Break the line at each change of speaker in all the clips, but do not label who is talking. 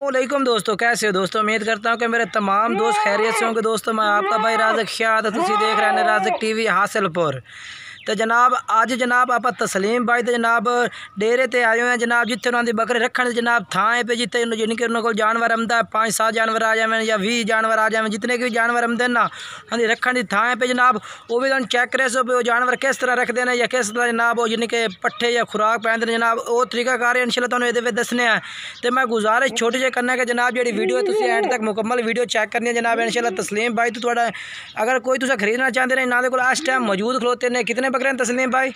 वालेकुम दोस्तों, कैसे हो दोस्तों। उम्मीद करता हूँ कि मेरे तमाम दोस्त खैरियत से होंगे। दोस्तों मैं आपका भाई राज़क शाह तो तुसी देख रहे हैं राज़क टीवी हासिलपुर। तो जनाब अज जनाब आप तस्लीम भाई तो जनाब डेरे ते आए हुए हैं जनाब, जिथे उन्होंने बकरे रखने जनाब थाएँ पे जिते जिन के उन्होंने को जानवर आमदा है 5-7 जानवर आ जाए या 20 जानवर आ जाए, जितने के भी जानवर आमदे ना उन्हें रखने की थाएँ पे जनाब वो भी तुम चेक करे सो वो जानवर किस तरह रखते हैं या किस तरह जनाब वो जिन के पट्ठे या खुराक पैंदे जनाब वो तरीकाकार है इंशाल्लाह तुहानू ये दसने हैं। तो मैं गुजारिश छोटी जी करना कि जनाब जी वीडियो तुम एंड तक मुकम्मल वीडियो चेक करनी है जनाब इंशाल्लाह। तस्लीम भाई तो थोड़ा अगर कोई तुम खरीदना चाहते हैं इन्होंने को इस टाइम मौजूद खलोते हैं। कितने बकरे हैं तस्लीम भाई?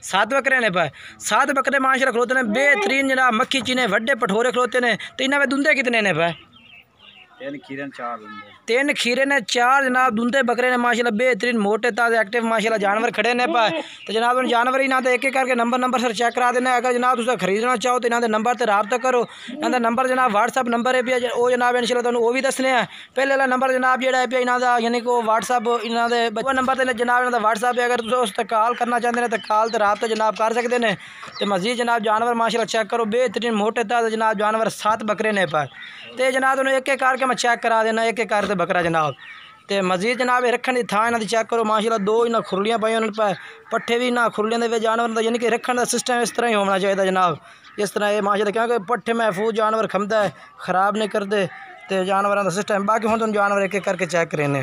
7 बकरे ने भाई। 7 बकरे माशाल्लाह खलोते हैं बेहतरीन जनाब मक्खी चीने वड्डे पठोरे खलोते हैं। तो इन्होंने दुंदे कितने ने भाई? 3 खीरे ने 4 जनाब दुंदे बकरे ने माशाल्लाह बेहतरीन मोटे ताज़े एक्टिव माशाल्लाह जानवर खड़े ने पाए। तो जनाब उन जानवर ही ना तो एक एक करके नंबर सर चेक करा देना। अगर जनाब तुम खरीदना चाहो तो इन्होंने नंबर से रब्ता करो। इन्होंने नंबर जनाब व्हाट्सअप नंबर है पे वो जनाब इंशाल्लाह तुहानू वो भी दसने हैं। पहले वाला नंबर जनाब जो है पे इन्होंने यानी कि व्हाट्सअप इन्होंने वो नंबर से जनाब इन्होंने व्हाट्सअप है। अगर तुम उस पर कॉल करना चाहते हैं तो कॉल तो रब्ता जनाब कर सकते हैं। तो मजीद जनाब जानवर माशाल्लाह चेक करो बेहतरीन मोटे ताज़े जनाब जानवर 7 बकरे ने पाए। तो जनाब तुहानू एक एक करके मैं चेक करा देना एक एक करके बकरा जनाब। तो मजीद जनाब रखने की थां इन्होंने चेक करो माशाल्लाह 2 इन्हें खुरलियाँ पाई उन्होंने पाए पट्ठे भी इन्हें खुरलियाँ के जानवर का यानी कि रखने का सिस्टम इस तरह ही होना चाहिए जनाब। इस तरह ये माशाल्लाह क्योंकि पट्ठे महफूज जानवर खमदा है ख़राब नहीं करते। तो जानवरों का सिस्टम बाकी हम तुम जानवर एक एक करके चेक करें।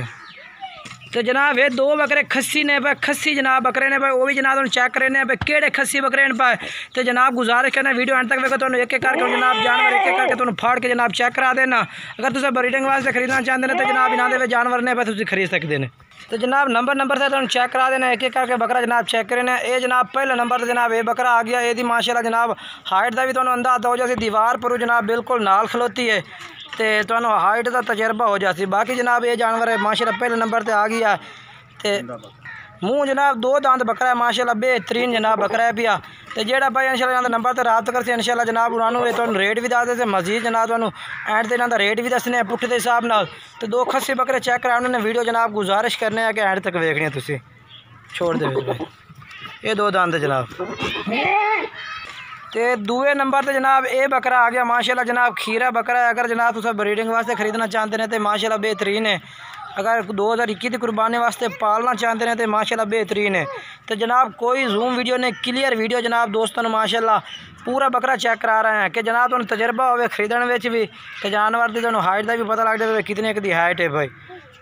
तो जनाब ये 2 बकरे खस्सी ने पाए खस्सी जनाब बकरे ने पाए वो भी जनाब चेक करने पे केड़े खस्सी बकरे ने पाए। तो जनाब गुजारिश करना वीडियो एंड तक देखो तो एक एक करके जनाब जानवर एक एक करके तुम फाड़ के जनाब चेक करा देना। अगर तुम ब्रीडिंग वास्ते खरीदना चाहते हैं तो जनाब इन्होंने जानवर ने पे तुम खरीद सकते हैं। तो जनाब नंबर से तुम चेक करा देना एक एक करके बकरा जनाब चेक करना। ये जनाब पहले नंबर से जनाब ये बकरा आ गया। ये माशाल्लाह जनाब हाइट का भी तुम अंदाजा हो जैसे दीवार पर जनाब बिल्कुल नाल खलोती है। तो तुम हाइट का तजर्बा हो जाती। बाकी जनाब ये जानवर है माशाल्लाह पहले नंबर से आ गया। तो मुँह जनाब 2 दांत बकरा है माशाल्लाह बेहतरीन जनाब बकरा है पिया। तो जेड़ा भाई इंशाल्लाह इन्होंने नंबर पर रब्ता करते इंशाल्लाह जनाब उन्होंने तो रेट भी दस दे मजीद जनाब तुहानू एंड से इन्होंने रेट भी दसने पुट्ठे के हिसाब नाल। तो 2 खस्सी बकरे चेक करा उन्होंने वीडियो जनाब गुजारिश करने कि एंड तक वेखनी तुसी छोड़ दे। ये 2 दांत जनाब। तो दूए नंबर पर जनाब ये बकरा आ गया माशाल्लाह जनाब खीरा बकरा है। अगर जनाब तुम ब्रीडिंग वास्ते खरीदना चाहते हैं तो माशाल्लाह बेहतरीन है। अगर 2021 की कुर्बानी वास्ते पालना चाहते हैं तो माशाल्लाह बेहतरीन है। तो जनाब कोई जूम वीडियो ने क्लियर वीडियो जनाब दोस्तों ने माशाल्लाह पूरा बकरा चेक करा रहे हैं कि जनाब तुम तजर्बा हो खरीदने में भी तो जानवर की तुम हाइट का भी पता लग जाए कितने की हाइट है भाई।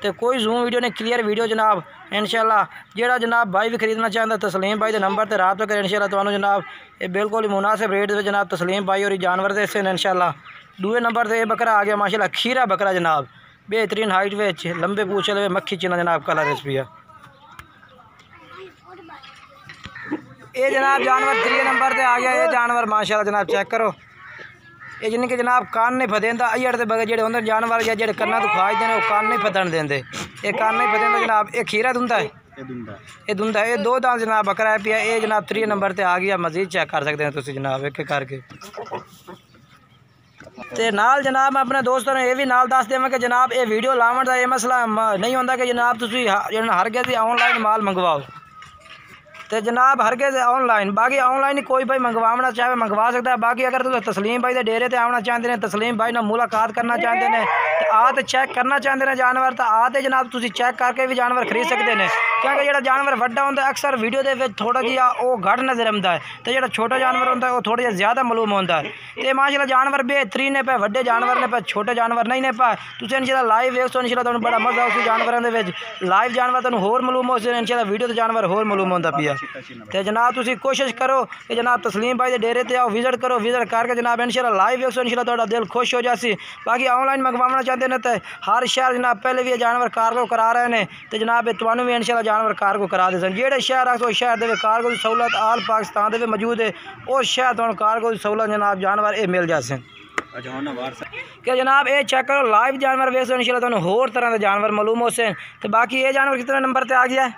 तो कोई जूम वीडियो ने क्लियर वीडियो जनाब इंशाल्लाह जेड़ा जनाब भाई भी खरीदना चाहता तस्लीम भाई के नंबर पर रब्ता करें इंशाल्लाह तुहानू जनाब ये बिल्कुल ही मुनासिब रेट से जनाब तस्लीम भाई और जानवर दे इंशाल्लाह। दूए नंबर से ये बकरा आ गया माशाल्लाह खीरा बकरा जनाब बेहतरीन हाइट वे लंबे पूछ चले मक्खी चीना जनाब कलर रेसिपिया। ये जनाब जानवर 3 नंबर से आ गया। ये जानवर माशाल्लाह जनाब चेक करो ये जिन के जनाब कान नहीं फदेंदा अजड़ के बगैर जो जानवर या जो कन्ना तो खाई देने वो कान नहीं फदन देंगे। ये कान नहीं फदेंदा जनाब। ये खीरा दुंदा है ये दुंदा है। ये 2 दांत जनाब बकरा है पिया। ये जनाब 3 नंबर से आ गया मजीद चेक कर सकते हैं तुम जनाब एक एक करके। तो नाल जनाब मैं अपने दोस्तों ने यह भी नाल दस देवां कि जनाब ये वीडियो लावन का यह मसला नहीं होता कि जनाब तुम हर गए ऑनलाइन माल मंगवाओ। तो जनाब हर गए ऑनलाइन बाकी ऑनलाइन कोई भाई मंगवाना चाहे मंगवा सकता है। बाकी अगर तुम तस्लीम भाई के डेरे से आना चाहते हैं तस्लीम भाई ने मुलाकात करना चाहते हैं तो आते चेक करना चाहते हैं जानवर तो आते जनाब तुम चेक करके भी जानवर खरीद सकते हैं। क्योंकि जो जानवर वड्डा होंदा अक्सर वीडियो के थोड़ा जिहा वो घट नज़र आता है तो जो छोटा जानवर होंदा है वो थोड़ा जिहा ज़्यादा मालूम होता है। तो माशाल्लाह जानवर बेहतरीन ने पे वड्डे जानवर ने पे छोटे जानवर नहीं ने पाए। तुम इंशाल्लाह लाइव वेख सो इंशाल्लाह तुहानू बड़ा मज़ा उस जानवरों के लाइव जानवर तुहानू होर मालूम हो इंशाल्लाह वीडियो तो जानवर होर मालूम होंदा पिया। तो जनाब तुम कोशिश करो कि जनाब तस्लीम भाई के डेरे ते आओ विजिट करो विजिट करके जनाब इंशाल्लाह लाइव वेख सो इंशाल्लाह तुहाडा दिल खुश हो जासी। बाकी ऑनलाइन मंगवाना चाहते हैं तो हर शहर जनाब पहले भी जानवर कार्गो करा रहे हैं तो जनाब तुहानू भी इंशाल्लाह जानवर कार्गो करा दे जेड़े शहर आ उस शहर के कार्गो की सहूलत आल पाकिस्तान के मौजूद है उस शहर तुहानू कार्गो की सहूलत जनाब जानवर ये मिल जाए। क्या जनाब ये चेक करो लाइव जानवर वेख सो इंशाल्लाह तुहानू होर तरह के जानवर मालूम हो से। तो बाकी ये जानवर कितने नंबर पर आ गया है?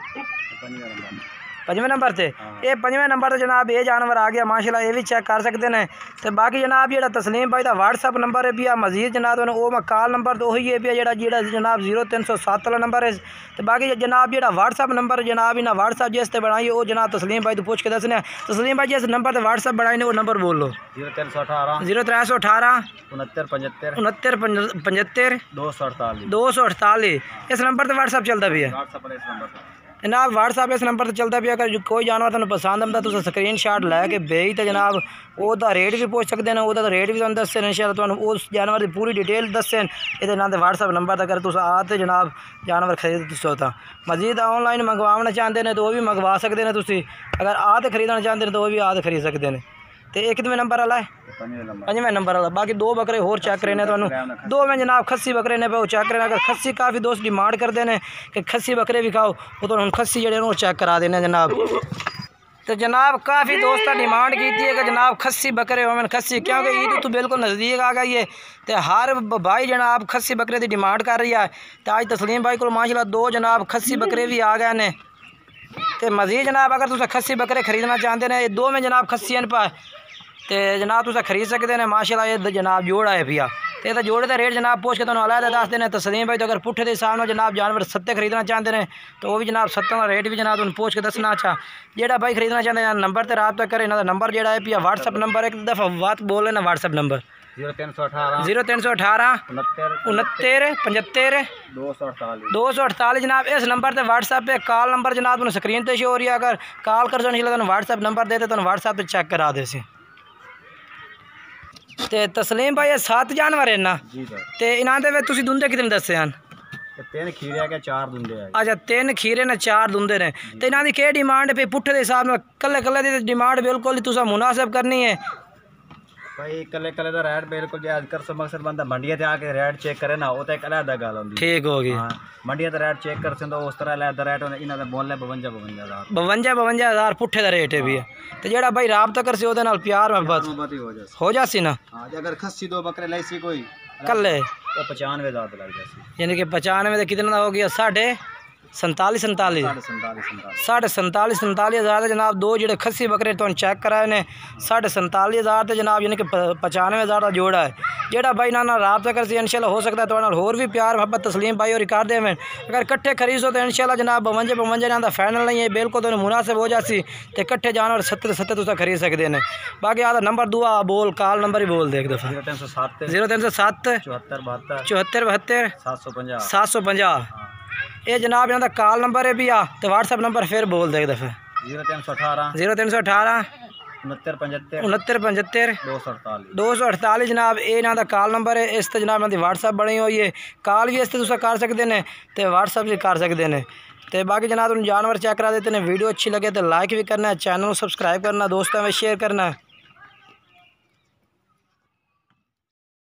5वें नंबर से ये 5वें नंबर से जनाब ये जानवर आ गया माशाल्लाह, ये भी चेक कर सकते हैं। तो बाकी जनाब जो तस्लीम भाई का व्हाट्सअप नंबर है भी मजीद जनाब वो मैं कॉल नंबर तो वही है भी जनाब 0307 वाला नंबर है। तो बाकी जनाब जो व्हाट्सअप नंबर जनाब इन्हें व्हाट्सअप जिस बनाई वो जनाब तस्लीम भाई तो पूछ के दसने। तस्लीम भाई जिस नंबर से व्हाट्सअप बनाई वो नंबर बोल लो।
0318
6975
248
इस नंबर से व्हाट्सअप चलता भी है जनाब। व्हाट्सअप इस नंबर से चलता भी। अगर कोई जानवर तुम पसंद आता तुम स्क्रीन शॉट लैके भेज तो जनाब वह रेट भी पूछ सकते हैं, वह रेट भी तुम दस इंशाल्लाह उस जानवर की पूरी डिटेल दसन ये ना व्हाट्सअप नंबर अगर तुम आते जनाब जानवर खरीद तो मजीद ऑनलाइन मंगवाना चाहते हैं तो वह भी मंगवा सकते हैं। तुम अगर आते खरीदना चाहते हैं तो वह भी आते खरीद सकते हैं। तो एक कितने नंबर वाला है 5वें नंबर वाला। बाकी 2 बकरे होर चेक करे ने तो 2 में जनाब खस्सी बकरे ने पे वो चेक करना। अगर खस्सी काफ़ी दोस्त डिमांड करते हैं कि खस्सी बकरे भी खाओ वो तो खस्सी जड़े वो चेक करा देने जनाब। तो जनाब काफ़ी दोस्त डिमांड की थी कि जनाब खस्सी बकरे हो खस्सी, क्योंकि ईद तो बिल्कुल नज़दीक आ गई है तो हर भाई जनाब खस्सी बकरे की डिमांड कर रही है। तो आज तस्लीम भाई को माशाल्लाह 2 जनाब खस्सी बकरे भी आ गए ने। तो मज़ीद जनाब अगर तुम खस्सी बकरे खरीदना चाहते हैं 2 में जनाब खस्सी पा तो जनाब तुम खरीद सकते हैं माशाल्लाह। ये जनाब जोड़ा है पिया तो जोड़े का रेट जनाब पूछ के तुम अलग दस देने तस्लीम भाई। तो अगर पुट्ठे के हिसाब में जनाब जानवर 7 खरीदना चाहते हैं तो वो भी जनाब 7 का रेट भी जनाब तुम पूछ के दसना। अच्छा जोड़ा भाई खरीदना चाहते हैं नंबर से रब्ता करें। इन्होंने नंबर जोड़ा है पिया व्हाट्सअप नंबर एक दफ़ा बात बोल लेना व्हाट्सअप नंबर
0318
6975 248 जनाब। इस नंबर से व्हाट्सअप पे कॉल नंबर जनाब तुम स्क्रीन पर शो हो रही है। अगर कॉल कर तुम व्हाट्सअप नंबर देते तो व्हाट्सअप पर चेक करा दे। ते तस्लीम भाई 7 जानवर है ना ते इन्हां दे विच तुसीं दुंदे कितने दस्से हैं?
3 खीरे है 4 दुंदे है।
अच्छा 3 खीरे ने 4 दुंदे ने। ते इन्हां दी केह् डिमांड पे पुट्ठे दे हिसाब नाल कल्ले कल्ले दी डिमांड बिल्कुल ही तुसां मुनासिब करनी है
भाई। कल्ले कल्ले दा रेट बिल्कुल जे अजकर से मकसद बंदा मंडिया ते आके रेट चेक करे ना वो तो एक अलग गल होंदी।
ठीक हो गई।
हां मंडिया ते रेट चेक कर तो उस तरह अलग रेट होने। इन्हां दा बोल है
52 हज़ार पुट्ठे दा रेट है भी है। तो जेड़ा भाई राबता कर सी ओदे नाल प्यार मोहब्बत हो जासी ना।
हां अगर खस्सी 2 बकरे लाई सी कोई
कल्ले
वो 95,000 लग जासी।
यानी कि 95 तो कितना हो गया 47,000 जनाब। 2 जो खस्सी बकरे तो चेक कराए ने 47,000 तो जनाब यानी कि 95,000 का जोड़ा है। जोड़ा भाई ना रब्ता कर सी इंशाल्लाह हो सकता है तो होर भी प्यार मोहब्बत तस्लीम भाई और कर देवें। अगर कट्ठे खरीदो तो इंशाल्लाह जनाब 52 ना फाइनल नहीं है बिल्कुल तो मुनासिब हो जासी। तो कट्ठे जानवर 7 तुम खरीद सकते हैं। बाकी आधा नंबर दुआ बोल कॉल नंबर ही बोल दे एक दफ़ा 0307 74 72 750 ये जनाब इन्हों कॉल नंबर है भी तो व्हाट्सअप नंबर फिर बोल दे एक दफ़ा 0318 6975 248 जनाब ये इन्हों कॉल नंबर है। इस जनाब इन्हों व्हाट्सअप बनी हुई है। कॉल भी इस कर सकते हैं तो व्हाट्सअप भी कर सकते हैं। तो बाकी जनाब तुम जानवर चेक करा देते हैं। वीडियो अच्छी लगे तो लाइक भी करना है, चैनल को सब्सक्राइब करना, दोस्तों में शेयर करना है।